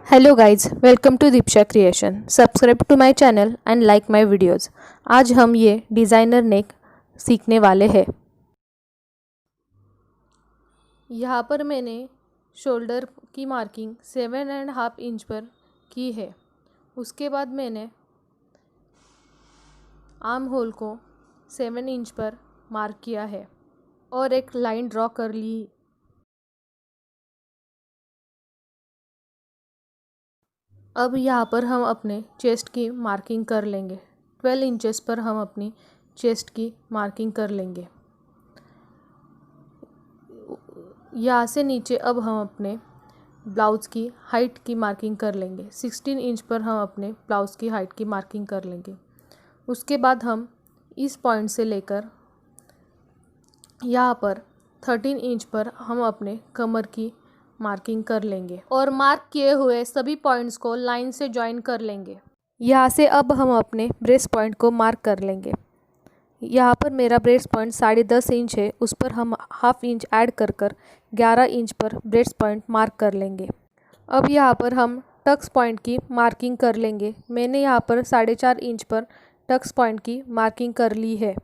Hello guys, welcome to Diksha creation. Subscribe to my channel and like my videos. आज हम ये designer नेक सीखने वाले हैं। यहाँ पर मैंने शोल्डर की मार्किंग 7.5 इंच पर की है। उसके बाद मैंने आर्म होल को 7 इंच पर मार्क किया है और एक लाइन ड्रॉ कर ली। अब यहाँ पर हम अपने चेस्ट की मार्किंग कर लेंगे। 12 इंचेस पर हम अपनी चेस्ट की मार्किंग कर लेंगे। यहाँ से नीचे अब हम अपने ब्लाउज़ की हाइट की मार्किंग कर लेंगे। 16 इंच पर हम अपने ब्लाउज़ की हाइट की मार्किंग कर लेंगे। उसके बाद हम इस पॉइंट से लेकर यहाँ पर 13 इंच पर हम अपने कमर की मार्किंग कर लेंगे और मार्क किए हुए सभी पॉइंट्स को लाइन से ज्वाइन कर लेंगे। यहाँ से अब हम अपने ब्रेस्ट पॉइंट को मार्क कर लेंगे। यहाँ पर मेरा ब्रेस्ट पॉइंट 10.5 इंच है, उस पर हम हाफ इंच ऐड कर 11 इंच पर ब्रेस्ट पॉइंट मार्क कर लेंगे। अब यहाँ पर हम टक्स पॉइंट की मार्किंग कर लेंगे। मैंने यहाँ पर 4.5 इंच पर टक्स पॉइंट की मार्किंग कर ली है।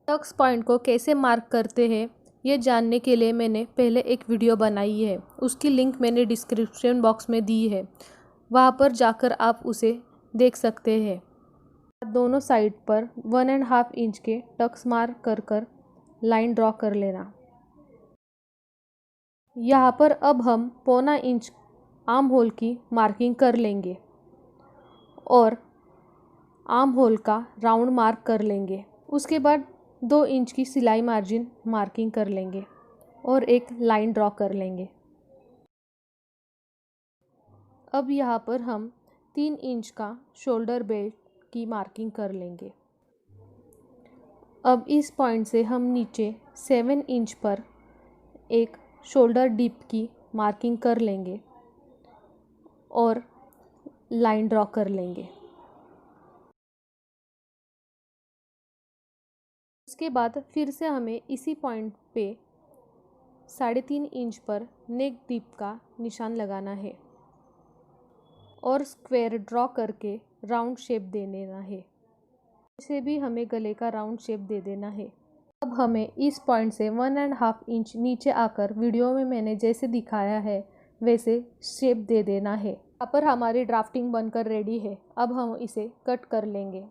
टक्स पॉइंट को कैसे मार्क करते हैं ये जानने के लिए मैंने पहले एक वीडियो बनाई है, उसकी लिंक मैंने डिस्क्रिप्शन बॉक्स में दी है, वहाँ पर जाकर आप उसे देख सकते हैं। दोनों साइड पर 1.5 इंच के टक्स मार्क कर लाइन ड्रॉ कर लेना। यहाँ पर अब हम 1.25 इंच आर्म होल की मार्किंग कर लेंगे और आर्म होल का राउंड मार्क कर लेंगे। उसके बाद 2 इंच की सिलाई मार्जिन मार्किंग कर लेंगे और एक लाइन ड्रॉ कर लेंगे। अब यहाँ पर हम 3 इंच का शोल्डर बेल्ट की मार्किंग कर लेंगे। अब इस पॉइंट से हम नीचे 7 इंच पर एक शोल्डर डीप की मार्किंग कर लेंगे और लाइन ड्रॉ कर लेंगे। उसके बाद फिर से हमें इसी पॉइंट पे 3.5 इंच पर नेक डीप का निशान लगाना है और स्क्वायर ड्रॉ करके राउंड शेप दे देना है। इसे भी हमें गले का राउंड शेप दे देना है। अब हमें इस पॉइंट से 1.5 इंच नीचे आकर वीडियो में मैंने जैसे दिखाया है वैसे शेप दे देना है। यहाँ पर हमारी ड्राफ्टिंग बनकर रेडी है। अब हम इसे कट कर लेंगे।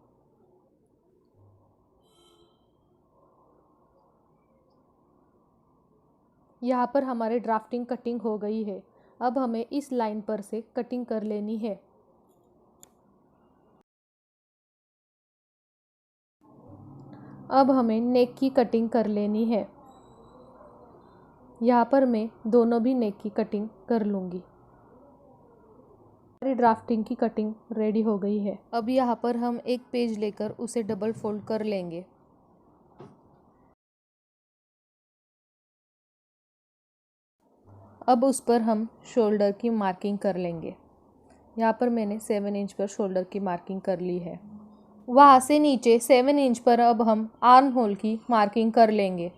यहाँ पर हमारी ड्राफ्टिंग कटिंग हो गई है। अब हमें इस लाइन पर से कटिंग कर लेनी है। अब हमें नेक की कटिंग कर लेनी है। यहाँ पर मैं दोनों भी नेक की कटिंग कर लूँगी। हमारी ड्राफ्टिंग की कटिंग रेडी हो गई है। अब यहाँ पर हम एक पेज लेकर उसे डबल फोल्ड कर लेंगे। अब उस पर हम शोल्डर की मार्किंग कर लेंगे। यहाँ पर मैंने 7 इंच पर शोल्डर की मार्किंग कर ली है। वहाँ से नीचे 7 इंच पर अब हम आर्म होल की मार्किंग कर लेंगे।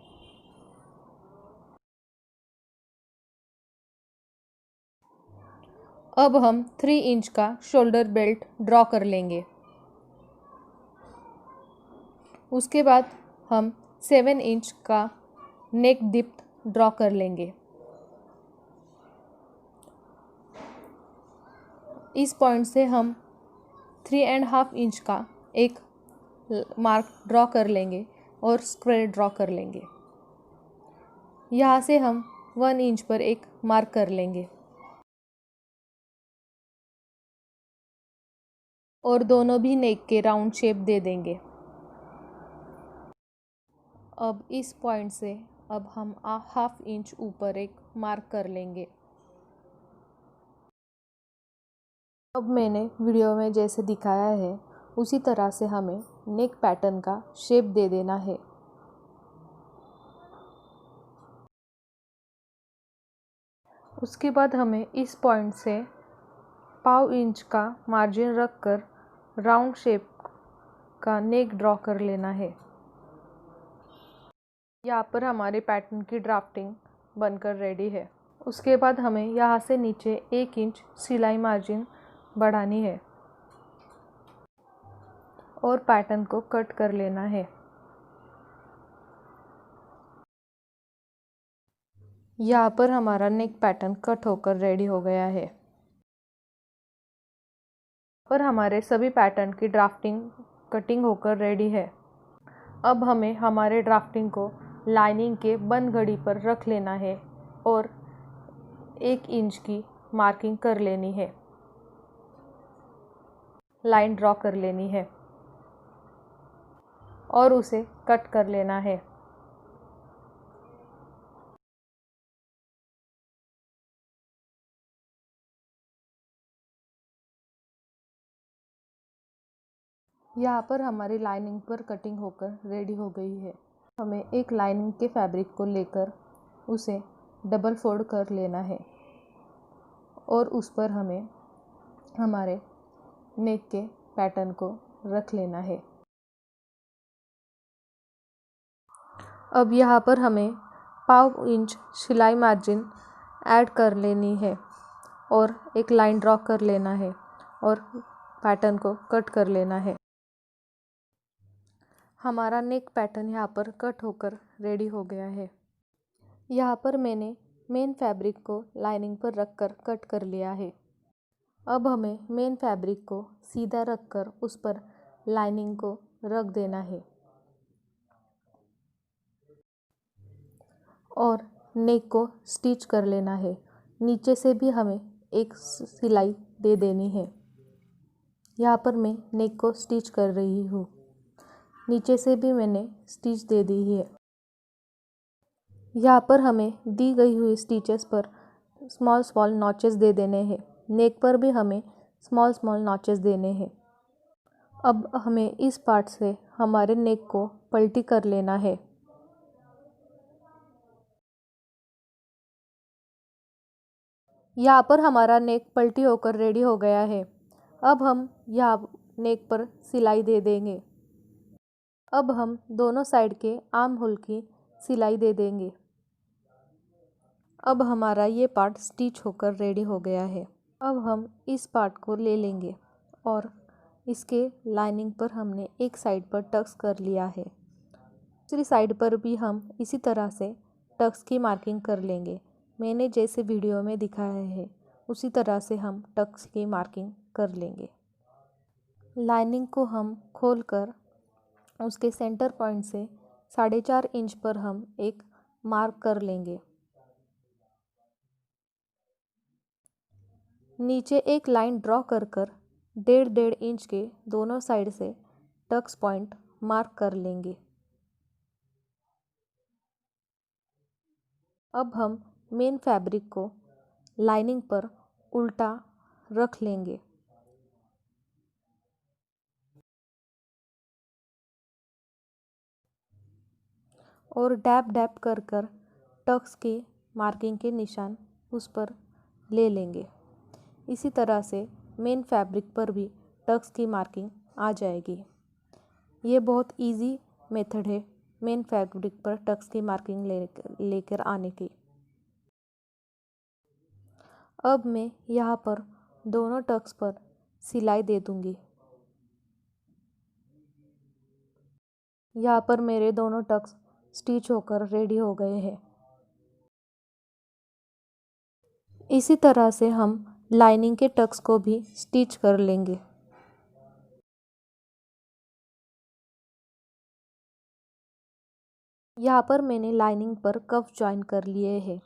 अब हम 3 इंच का शोल्डर बेल्ट ड्रॉ कर लेंगे। उसके बाद हम 7 इंच का नेक डिप ड्रॉ कर लेंगे। इस पॉइंट से हम 3.5 इंच का एक मार्क ड्रॉ कर लेंगे और स्क्वायर ड्रॉ कर लेंगे। यहाँ से हम 1 इंच पर एक मार्क कर लेंगे और दोनों भी नेक के राउंड शेप दे देंगे। अब इस पॉइंट से अब हम हाफ इंच ऊपर एक मार्क कर लेंगे। अब मैंने वीडियो में जैसे दिखाया है उसी तरह से हमें नेक पैटर्न का शेप दे देना है। उसके बाद हमें इस पॉइंट से 1/2 इंच का मार्जिन रखकर राउंड शेप का नेक ड्रॉ कर लेना है। यहाँ पर हमारे पैटर्न की ड्राफ्टिंग बनकर रेडी है। उसके बाद हमें यहाँ से नीचे 1 इंच सिलाई मार्जिन बढ़ानी है और पैटर्न को कट कर लेना है। यहाँ पर हमारा नेक पैटर्न कट होकर रेडी हो गया है। पर हमारे सभी पैटर्न की ड्राफ्टिंग कटिंग होकर रेडी है। अब हमें हमारे ड्राफ्टिंग को लाइनिंग के बंद घड़ी पर रख लेना है और 1 इंच की मार्किंग कर लेनी है, लाइन ड्रॉ कर लेनी है और उसे कट कर लेना है। यहाँ पर हमारी लाइनिंग पर कटिंग होकर रेडी हो गई है। हमें एक लाइनिंग के फैब्रिक को लेकर उसे डबल फोल्ड कर लेना है और उस पर हमें हमारे नेक के पैटर्न को रख लेना है। अब यहाँ पर हमें 1/2 इंच सिलाई मार्जिन ऐड कर लेनी है और एक लाइन ड्रॉ कर लेना है और पैटर्न को कट कर लेना है। हमारा नेक पैटर्न यहाँ पर कट होकर रेडी हो गया है। यहाँ पर मैंने मेन फैब्रिक को लाइनिंग पर रखकर कट कर लिया है। अब हमें मेन फैब्रिक को सीधा रखकर उस पर लाइनिंग को रख देना है और नेक को स्टिच कर लेना है। नीचे से भी हमें एक सिलाई दे देनी है। यहाँ पर मैं नेक को स्टिच कर रही हूँ। नीचे से भी मैंने स्टिच दे दी है। यहाँ पर हमें दी गई हुई स्टिचेस पर स्मॉल स्मॉल नॉचेस दे देने हैं। नेक पर भी हमें स्मॉल स्मॉल नॉचेस देने हैं। अब हमें इस पार्ट से हमारे नेक को पलटी कर लेना है। यहाँ पर हमारा नेक पलटी होकर रेडी हो गया है। अब हम यहाँ नेक पर सिलाई दे देंगे। अब हम दोनों साइड के आर्म होल की सिलाई दे देंगे। अब हमारा ये पार्ट स्टिच होकर रेडी हो गया है। अब हम इस पार्ट को ले लेंगे और इसके लाइनिंग पर हमने एक साइड पर टक्स कर लिया है। दूसरी साइड पर भी हम इसी तरह से टक्स की मार्किंग कर लेंगे। मैंने जैसे वीडियो में दिखाया है उसी तरह से हम टक्स की मार्किंग कर लेंगे। लाइनिंग को हम खोलकर उसके सेंटर पॉइंट से 4.5 इंच पर हम एक मार्क कर लेंगे। नीचे एक लाइन ड्रॉ कर 1.5 इंच के दोनों साइड से टक्स पॉइंट मार्क कर लेंगे। अब हम मेन फैब्रिक को लाइनिंग पर उल्टा रख लेंगे और डैप डैप कर टक्स की मार्किंग के निशान उस पर ले लेंगे। इसी तरह से मेन फैब्रिक पर भी टक्स की मार्किंग आ जाएगी। ये बहुत इजी मेथड है मेन फैब्रिक पर टक्स की मार्किंग लेकर आने की। अब मैं यहाँ पर दोनों टक्स पर सिलाई दे दूँगी। यहाँ पर मेरे दोनों टक्स स्टिच होकर रेडी हो गए हैं। इसी तरह से हम लाइनिंग के टक्स को भी स्टिच कर लेंगे। यहाँ पर मैंने लाइनिंग पर कफ ज्वाइन कर लिए हैं।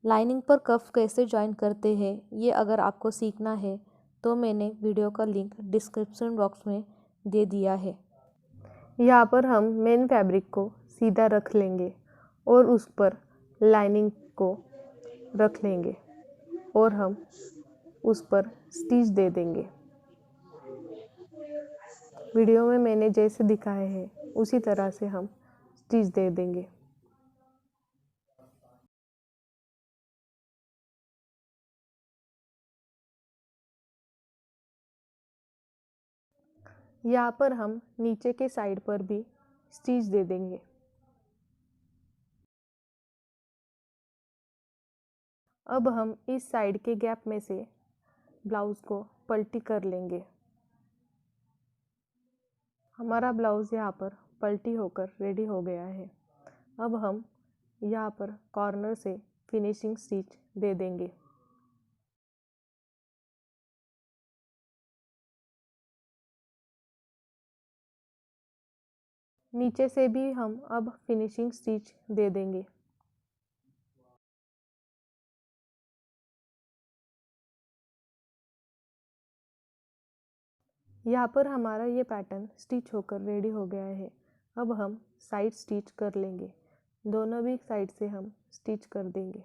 लाइनिंग पर कफ कैसे ज्वाइन करते हैं ये अगर आपको सीखना है तो मैंने वीडियो का लिंक डिस्क्रिप्शन बॉक्स में दे दिया है। यहाँ पर हम मेन फैब्रिक को सीधा रख लेंगे और उस पर लाइनिंग को रख लेंगे और हम उस पर स्टिच दे देंगे। वीडियो में मैंने जैसे दिखाया है उसी तरह से हम स्टिच दे देंगे। यहाँ पर हम नीचे के साइड पर भी स्टिच दे देंगे। अब हम इस साइड के गैप में से ब्लाउज़ को पलटी कर लेंगे। हमारा ब्लाउज़ यहाँ पर पलटी होकर रेडी हो गया है। अब हम यहाँ पर कॉर्नर से फिनिशिंग स्टिच दे देंगे। नीचे से भी हम अब फिनिशिंग स्टिच दे देंगे। यहाँ पर हमारा ये पैटर्न स्टिच होकर रेडी हो गया है। अब हम साइड स्टिच कर लेंगे। दोनों भी साइड से हम स्टिच कर देंगे।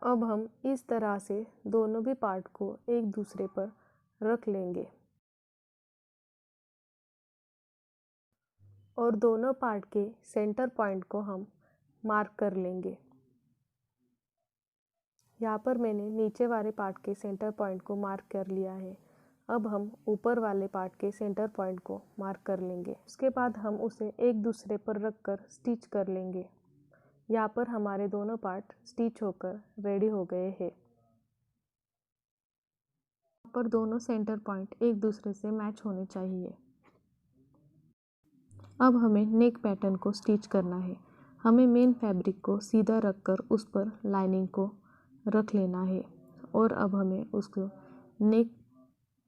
अब हम इस तरह से दोनों भी पार्ट को एक दूसरे पर रख लेंगे और दोनों पार्ट के सेंटर पॉइंट को हम मार्क कर लेंगे। यहाँ पर मैंने नीचे वाले पार्ट के सेंटर पॉइंट को मार्क कर लिया है। अब हम ऊपर वाले पार्ट के सेंटर पॉइंट को मार्क कर लेंगे। उसके बाद हम उसे एक दूसरे पर रखकर स्टिच कर लेंगे। यहाँ पर हमारे दोनों पार्ट स्टिच होकर रेडी हो गए हैं। यहाँ पर दोनों सेंटर पॉइंट एक दूसरे से मैच होने चाहिए। अब हमें नेक पैटर्न को स्टिच करना है। हमें मेन फैब्रिक को सीधा रखकर उस पर लाइनिंग को रख लेना है और अब हमें उसको नेक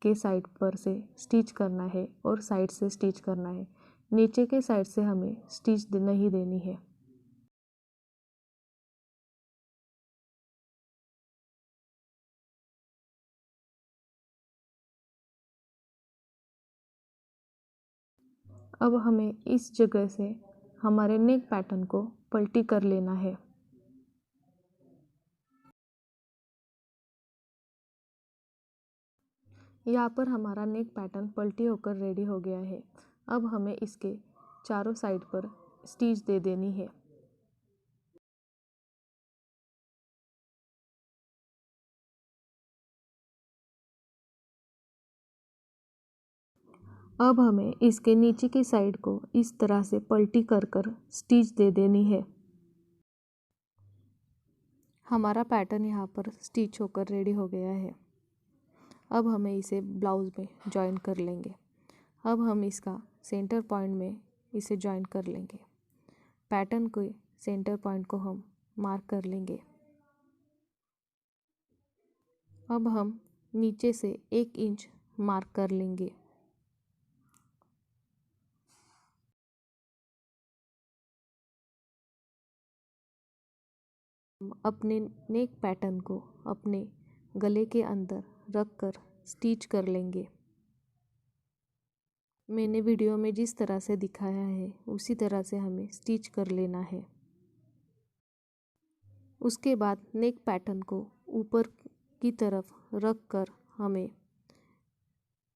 के साइड पर से स्टिच करना है और साइड से स्टिच करना है। नीचे के साइड से हमें स्टिच नहीं देनी है। अब हमें इस जगह से हमारे नेक पैटर्न को पलटी कर लेना है। यहाँ पर हमारा नेक पैटर्न पलटी होकर रेडी हो गया है। अब हमें इसके चारों साइड पर स्टिच दे देनी है। अब हमें इसके नीचे की साइड को इस तरह से पलटी कर कर स्टिच दे देनी है। हमारा पैटर्न यहाँ पर स्टिच होकर रेडी हो गया है। अब हमें इसे ब्लाउज़ में जॉइन कर लेंगे। अब हम इसका सेंटर पॉइंट में इसे जॉइन कर लेंगे। पैटर्न के सेंटर पॉइंट को हम मार्क कर लेंगे। अब हम नीचे से 1 इंच मार्क कर लेंगे। अपने नेक पैटर्न को अपने गले के अंदर रखकर स्टिच कर लेंगे। मैंने वीडियो में जिस तरह से दिखाया है उसी तरह से हमें स्टिच कर लेना है। उसके बाद नेक पैटर्न को ऊपर की तरफ रखकर हमें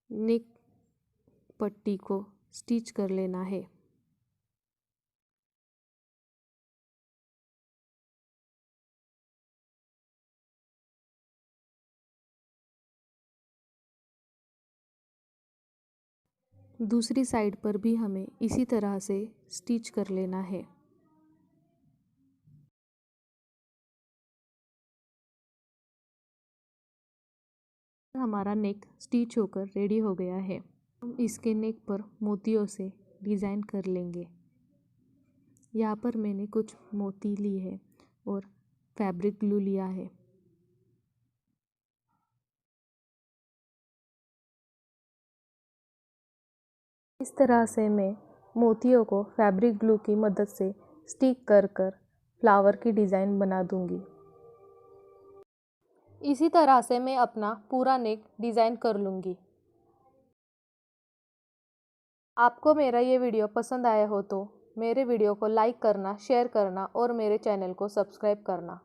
नेक पट्टी को स्टिच कर लेना है। दूसरी साइड पर भी हमें इसी तरह से स्टिच कर लेना है। हमारा नेक स्टिच होकर रेडी हो गया है। हम इसके नेक पर मोतियों से डिज़ाइन कर लेंगे। यहाँ पर मैंने कुछ मोती ली है और फैब्रिक ग्लू लिया है। इस तरह से मैं मोतियों को फैब्रिक ग्लू की मदद से स्टिक कर कर फ्लावर की डिज़ाइन बना दूंगी। इसी तरह से मैं अपना पूरा नेक डिज़ाइन कर लूँगी। आपको मेरा ये वीडियो पसंद आया हो तो मेरे वीडियो को लाइक करना, शेयर करना और मेरे चैनल को सब्सक्राइब करना।